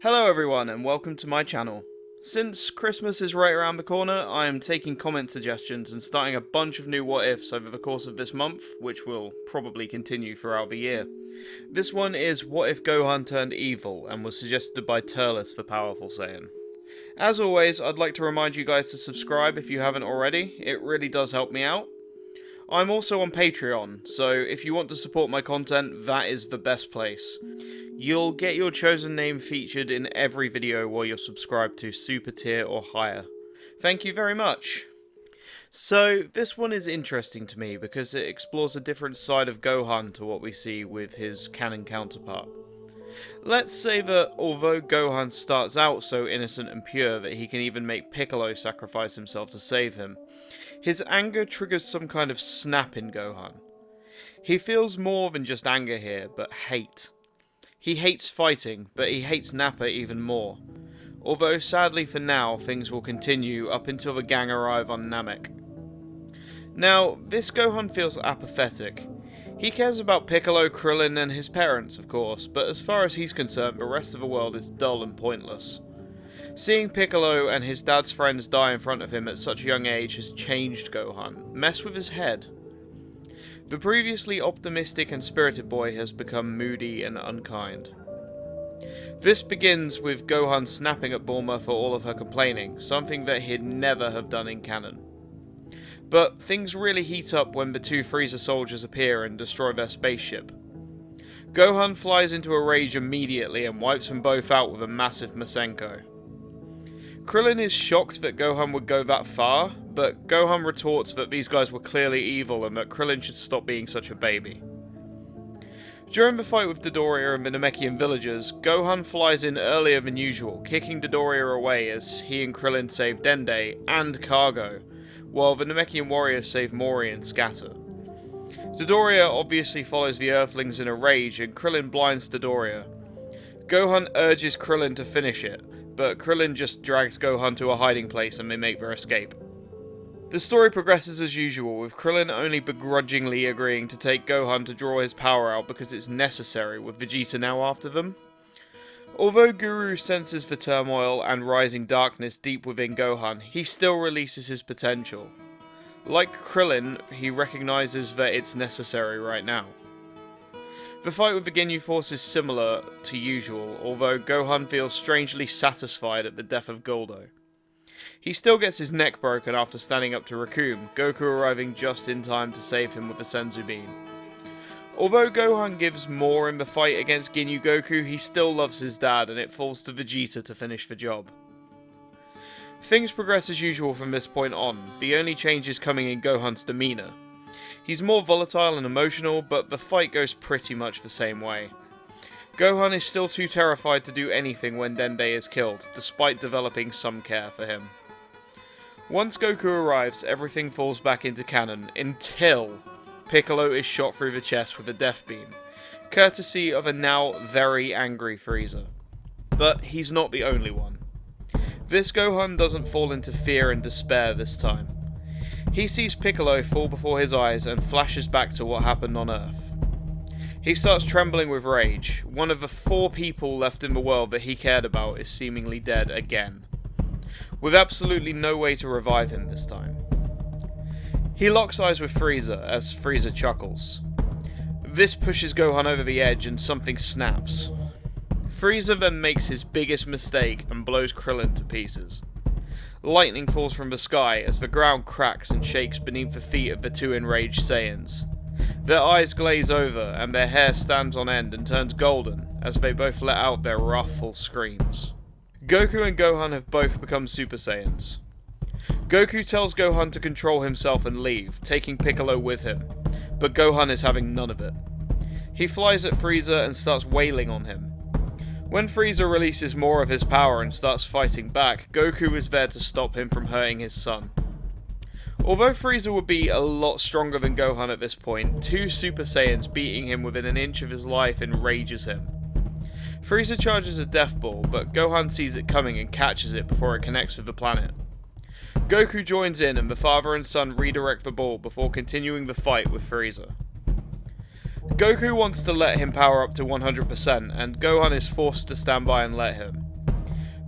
Hello everyone and welcome to my channel. Since Christmas is right around the corner, I am taking comment suggestions and starting a bunch of new what ifs over the course of this month, which will probably continue throughout the year. This one is what if Gohan turned evil and was suggested by TURLES for Powerful Saiyan. As always, I'd like to remind you guys to subscribe if you haven't already, it really does help me out. I'm also on Patreon, so if you want to support my content, that is the best place. You'll get your chosen name featured in every video while you're subscribed to Super Tier or higher. Thank you very much! So, this one is interesting to me because it explores a different side of Gohan to what we see with his canon counterpart. Let's say that although Gohan starts out so innocent and pure that he can even make Piccolo sacrifice himself to save him, his anger triggers some kind of snap in Gohan. He feels more than just anger here, but hate. He hates fighting, but he hates Nappa even more. Although sadly for now, things will continue up until the gang arrive on Namek. Now, this Gohan feels apathetic. He cares about Piccolo, Krillin and his parents, of course, but as far as he's concerned, the rest of the world is dull and pointless. Seeing Piccolo and his dad's friends die in front of him at such a young age has changed Gohan, messed with his head. The previously optimistic and spirited boy has become moody and unkind. This begins with Gohan snapping at Bulma for all of her complaining, something that he'd never have done in canon. But things really heat up when the two Frieza soldiers appear and destroy their spaceship. Gohan flies into a rage immediately and wipes them both out with a massive Masenko. Krillin is shocked that Gohan would go that far, but Gohan retorts that these guys were clearly evil and that Krillin should stop being such a baby. During the fight with Dodoria and the Namekian villagers, Gohan flies in earlier than usual, kicking Dodoria away as he and Krillin save Dende and Cargo, while the Namekian warriors save Mori and Scatter. Dodoria obviously follows the Earthlings in a rage and Krillin blinds Dodoria. Gohan urges Krillin to finish it, but Krillin just drags Gohan to a hiding place and they make their escape. The story progresses as usual, with Krillin only begrudgingly agreeing to take Gohan to draw his power out because it's necessary, with Vegeta now after them. Although Guru senses the turmoil and rising darkness deep within Gohan, he still releases his potential. Like Krillin, he recognizes that it's necessary right now. The fight with the Ginyu Force is similar to usual, although Gohan feels strangely satisfied at the death of Guldo. He still gets his neck broken after standing up to Recoome, Goku arriving just in time to save him with a Senzu Bean. Although Gohan gives more in the fight against Ginyu Goku, he still loves his dad and it falls to Vegeta to finish the job. Things progress as usual from this point on, the only change is coming in Gohan's demeanour. He's more volatile and emotional, but the fight goes pretty much the same way. Gohan is still too terrified to do anything when Dende is killed, despite developing some care for him. Once Goku arrives, everything falls back into canon, until Piccolo is shot through the chest with a death beam, courtesy of a now very angry Frieza. But he's not the only one. This Gohan doesn't fall into fear and despair this time. He sees Piccolo fall before his eyes and flashes back to what happened on Earth. He starts trembling with rage. One of the 4 people left in the world that he cared about is seemingly dead again, with absolutely no way to revive him this time. He locks eyes with Frieza as Frieza chuckles. This pushes Gohan over the edge and something snaps. Frieza then makes his biggest mistake and blows Krillin to pieces. Lightning falls from the sky as the ground cracks and shakes beneath the feet of the 2 enraged Saiyans. Their eyes glaze over and their hair stands on end and turns golden as they both let out their wrathful screams. Goku and Gohan have both become Super Saiyans. Goku tells Gohan to control himself and leave, taking Piccolo with him, but Gohan is having none of it. He flies at Frieza and starts wailing on him. When Frieza releases more of his power and starts fighting back, Goku is there to stop him from hurting his son. Although Frieza would be a lot stronger than Gohan at this point, 2 Super Saiyans beating him within an inch of his life enrages him. Frieza charges a death ball, but Gohan sees it coming and catches it before it connects with the planet. Goku joins in and the father and son redirect the ball before continuing the fight with Frieza. Goku wants to let him power up to 100%, and Gohan is forced to stand by and let him.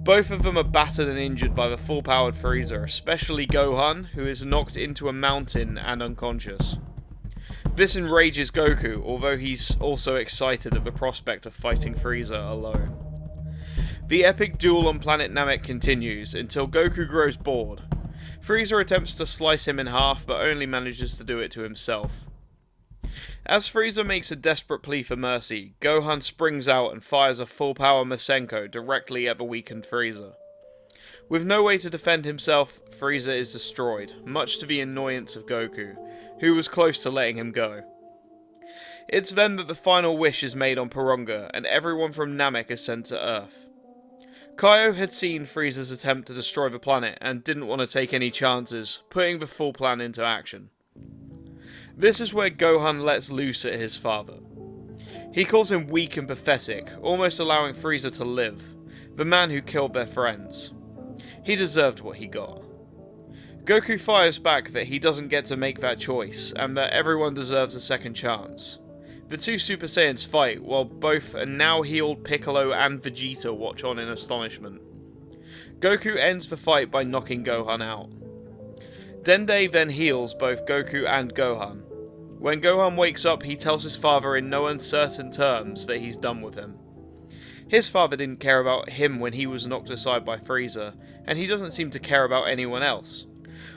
Both of them are battered and injured by the full-powered Frieza, especially Gohan, who is knocked into a mountain and unconscious. This enrages Goku, although he's also excited at the prospect of fighting Frieza alone. The epic duel on planet Namek continues until Goku grows bored. Frieza attempts to slice him in half, but only manages to do it to himself. As Frieza makes a desperate plea for mercy, Gohan springs out and fires a full-power Masenko directly at the weakened Frieza. With no way to defend himself, Frieza is destroyed, much to the annoyance of Goku, who was close to letting him go. It's then that the final wish is made on Porunga, and everyone from Namek is sent to Earth. Kaio had seen Frieza's attempt to destroy the planet and didn't want to take any chances, putting the full plan into action. This is where Gohan lets loose at his father. He calls him weak and pathetic, almost allowing Frieza to live, the man who killed their friends. He deserved what he got. Goku fires back that he doesn't get to make that choice, and that everyone deserves a second chance. The two Super Saiyans fight, while both a now healed Piccolo and Vegeta watch on in astonishment. Goku ends the fight by knocking Gohan out. Dende then heals both Goku and Gohan. When Gohan wakes up, he tells his father in no uncertain terms that he's done with him. His father didn't care about him when he was knocked aside by Frieza, and he doesn't seem to care about anyone else.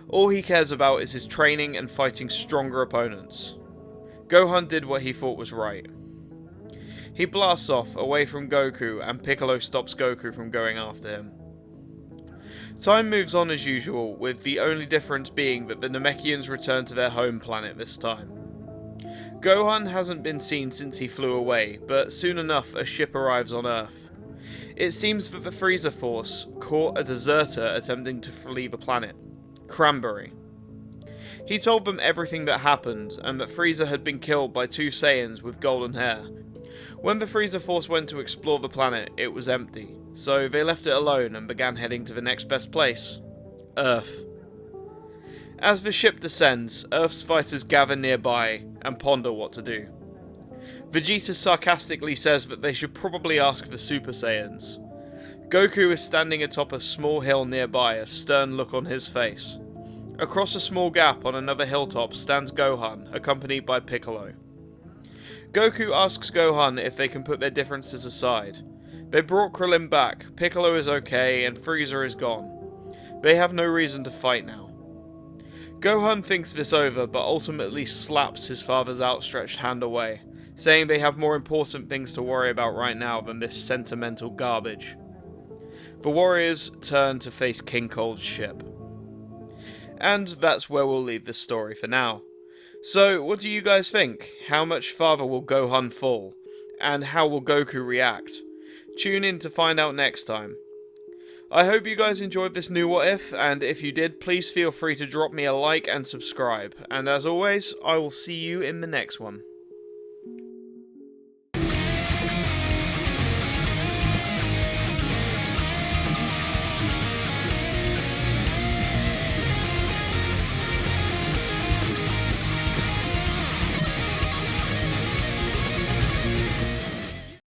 All he cares about is his training and fighting stronger opponents. Gohan did what he thought was right. He blasts off, away from Goku, and Piccolo stops Goku from going after him. Time moves on as usual, with the only difference being that the Namekians return to their home planet this time. Gohan hasn't been seen since he flew away, but soon enough a ship arrives on Earth. It seems that the Frieza Force caught a deserter attempting to flee the planet, Cranberry. He told them everything that happened, and that Frieza had been killed by two Saiyans with golden hair. When the Frieza Force went to explore the planet, it was empty, so they left it alone and began heading to the next best place, Earth. As the ship descends, Earth's fighters gather nearby and ponder what to do. Vegeta sarcastically says that they should probably ask the Super Saiyans. Goku is standing atop a small hill nearby, a stern look on his face. Across a small gap on another hilltop stands Gohan, accompanied by Piccolo. Goku asks Gohan if they can put their differences aside. They brought Krillin back, Piccolo is okay, and Frieza is gone. They have no reason to fight now. Gohan thinks this over, but ultimately slaps his father's outstretched hand away, saying they have more important things to worry about right now than this sentimental garbage. The warriors turn to face King Cold's ship. And that's where we'll leave this story for now. So, what do you guys think? How much farther will Gohan fall? And how will Goku react? Tune in to find out next time. I hope you guys enjoyed this new What If, and if you did, please feel free to drop me a like and subscribe. And as always, I will see you in the next one.